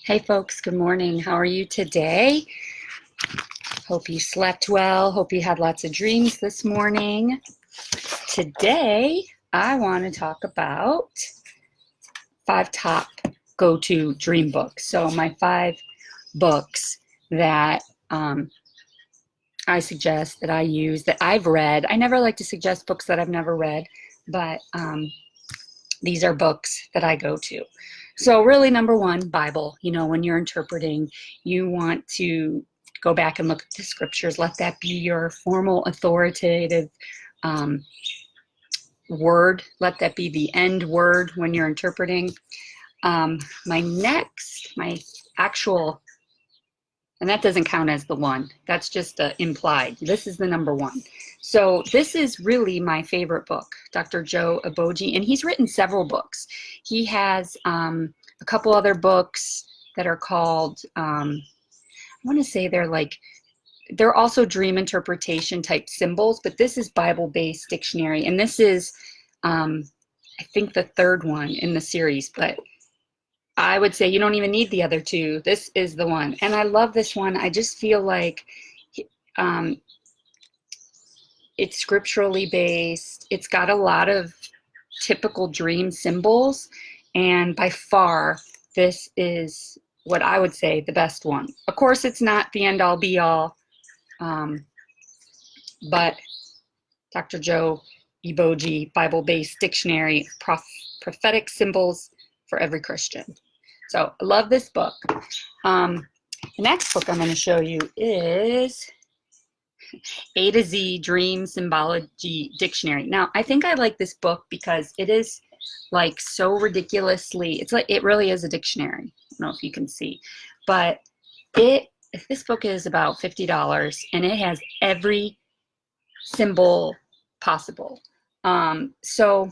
Hey folks, good morning. How are you today? Hope you slept well. Hope you had lots of dreams this morning. Today, I want to talk about 5 top go-to dream books. So my 5 books that I suggest, that I use, that I've read. I never like to suggest books that I've never read, but these are books that I go to. So really, number 1, Bible. You know, when you're interpreting, you want to go back and look at the scriptures. Let that be your formal, authoritative word. Let that be the end word when you're interpreting. My actual, and that doesn't count as the 1. That's just implied. This is the number 1. So this is really my favorite book, Dr. Joe Ibojie, and he's written several books. He has a couple other books that are called, I want to say they're also dream interpretation type symbols, but this is Bible-based dictionary, and this is, I think, the 3rd one in the series, but I would say you don't even need the other 2. This is the one, and I love this one. I just feel like it's scripturally based. It's got a lot of typical dream symbols, and by far, this is what I would say the best one. Of course, it's not the end-all be-all, but Dr. Joe Ibojie, Bible-based dictionary, prophetic symbols for every Christian. So I love this book. The next book I'm going to show you is A to Z Dream Symbology Dictionary. Now, I think I like this book because it is like so ridiculously, it's like, it really is a dictionary. I don't know if you can see, but this book is about $50 and it has every symbol possible. So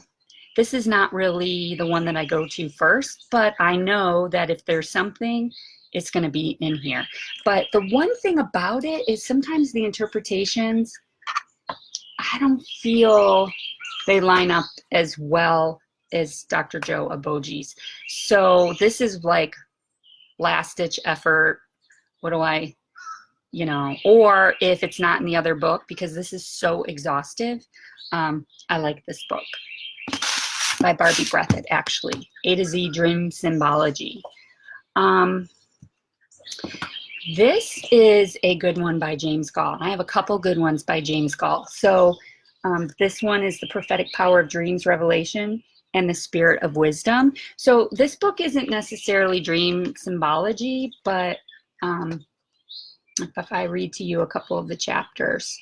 this is not really the one that I go to first, but I know that if there's something, it's going to be in here. But the one thing about it is sometimes the interpretations, I don't feel they line up as well as Dr. Joe Ibojie's. So this is like last-ditch effort. What do I, or if it's not in the other book, because this is so exhaustive, I like this book by Barbie Breathitt, actually. A to Z Dream Symbology. This is a good one by James Goll. I have a couple good ones by James Goll. So this one is The Prophetic Power of Dreams, Revelation, and the Spirit of Wisdom. So this book isn't necessarily dream symbology, but if I read to you a couple of the chapters,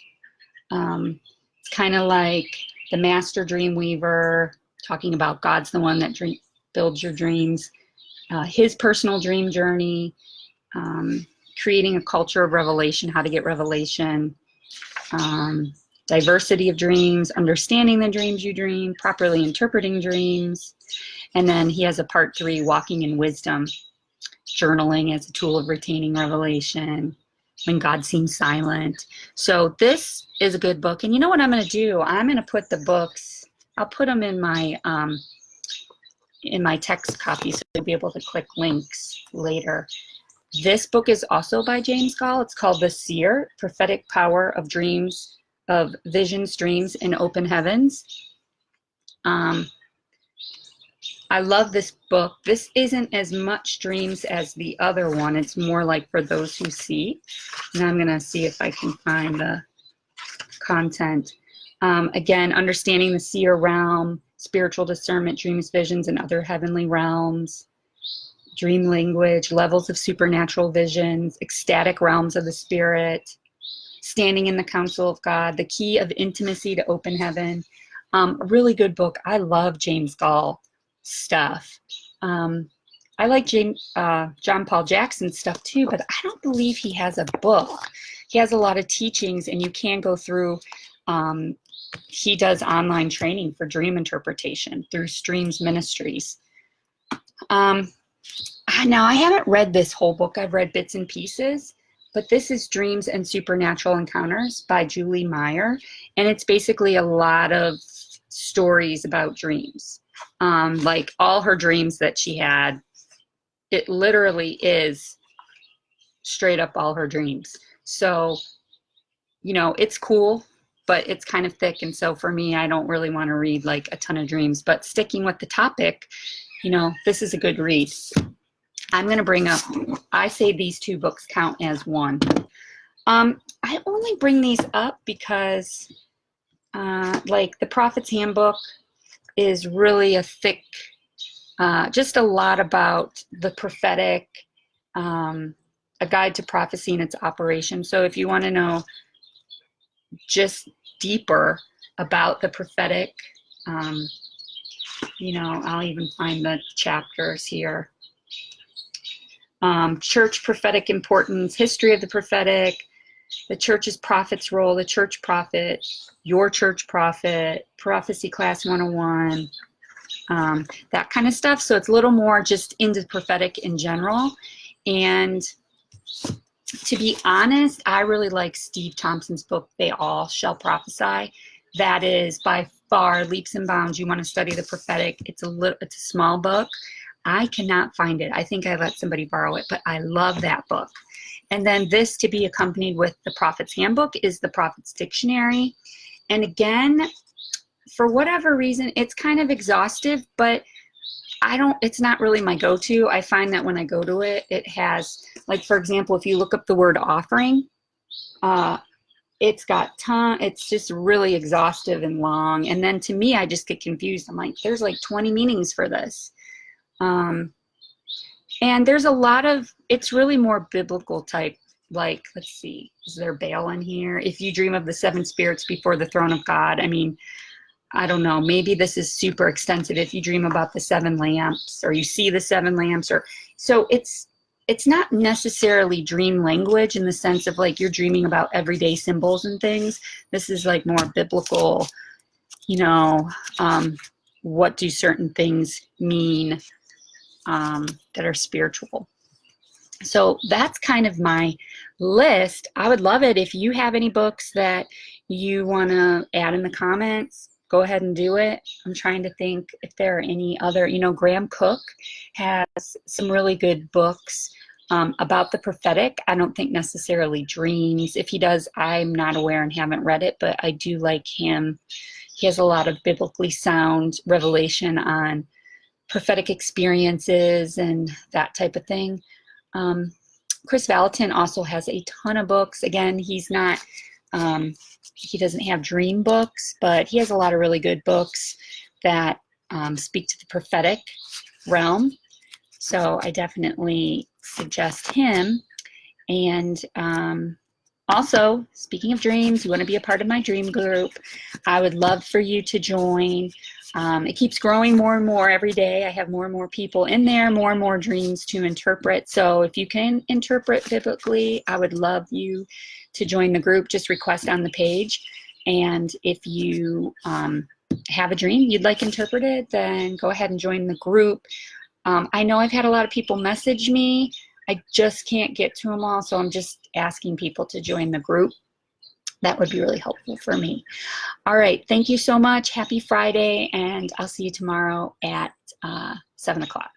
it's kind of like the Master Dream Weaver, talking about God's the one that builds your dreams, his personal dream journey, creating a culture of revelation, how to get revelation, diversity of dreams, understanding the dreams you dream, properly interpreting dreams. And then he has a part 3, walking in wisdom, journaling as a tool of retaining revelation, when God seems silent. So this is a good book. And you know what I'm going to do? I'm going to put the books, I'll put them in my text copy so you'll be able to click links later. This book is also by James Goll. It's called The Seer, Prophetic Power of Dreams, of Visions, Dreams, and Open Heavens. I love this book. This isn't as much dreams as the other one. It's more like for those who see. Now I'm going to see if I can find the content. Again, understanding the seer realm, spiritual discernment, dreams, visions, and other heavenly realms, dream language, levels of supernatural visions, ecstatic realms of the spirit, standing in the counsel of God, the key of intimacy to open heaven. A really good book. I love James Goll stuff. I like John Paul Jackson stuff too, but I don't believe he has a book. He has a lot of teachings, and you can go through, he does online training for dream interpretation through Streams Ministries. Now, I haven't read this whole book. I've read bits and pieces, but this is Dreams and Supernatural Encounters by Julie Meyer, and it's basically a lot of stories about dreams. Like all her dreams that she had it literally is straight up all her dreams. So, you know, it's cool, but it's kind of thick. And so for me, I don't really want to read like a ton of dreams, but sticking with the topic, you know, this is a good read. I'm going to bring up, I say these two books count as one. I only bring these up because like the Prophet's Handbook is really a thick, just a lot about the prophetic, a guide to prophecy and its operation. So if you want to know just deeper about the prophetic, you know, I'll even find the chapters here. Church prophetic importance, history of the prophetic, the church's prophet's role, the church prophet, your church prophet, prophecy class 101, that kind of stuff. So it's a little more just into prophetic in general. And to be honest, I really like Steve Thompson's book, They All Shall Prophesy. That is by far leaps and bounds. You want to study the prophetic. It's a small book. I cannot find it. I think I let somebody borrow it, but I love that book. And then this, to be accompanied with the Prophet's Handbook, is the Prophet's Dictionary. And again, for whatever reason, it's kind of exhaustive, but it's not really my go-to. I find that when I go to it, it has, like, for example, if you look up the word offering, it's just really exhaustive and long. And then to me, I just get confused. I'm like, there's like 20 meanings for this. And there's a lot of, it's really more biblical type, like, let's see, is there Baal in here? If you dream of the 7 spirits before the throne of God, I mean, I don't know, maybe this is super extensive if you dream about the 7 lamps, or you see the 7 lamps, or, so it's not necessarily dream language in the sense of like you're dreaming about everyday symbols and things. This is like more biblical, you know, what do certain things mean that are spiritual. So that's kind of my list. I would love it if you have any books that you want to add in the comments. Go ahead and do it. I'm trying to think if there are any other, you know, Graham Cook has some really good books about the prophetic. I don't think necessarily dreams. If he does, I'm not aware and haven't read it, but I do like him. He has a lot of biblically sound revelation on prophetic experiences and that type of thing. Chris Valentin also has a ton of books. Again, he's not, he doesn't have dream books, but he has a lot of really good books that speak to the prophetic realm. So I definitely suggest him. And also, speaking of dreams, you want to be a part of my dream group, I would love for you to join. It keeps growing more and more every day. I have more and more people in there, more and more dreams to interpret. So if you can interpret biblically, I would love you to join the group. Just request on the page. And if you have a dream you'd like interpreted, then go ahead and join the group. I know I've had a lot of people message me. I just can't get to them all, so I'm just asking people to join the group. That would be really helpful for me. All right, thank you so much. Happy Friday, and I'll see you tomorrow at 7 o'clock.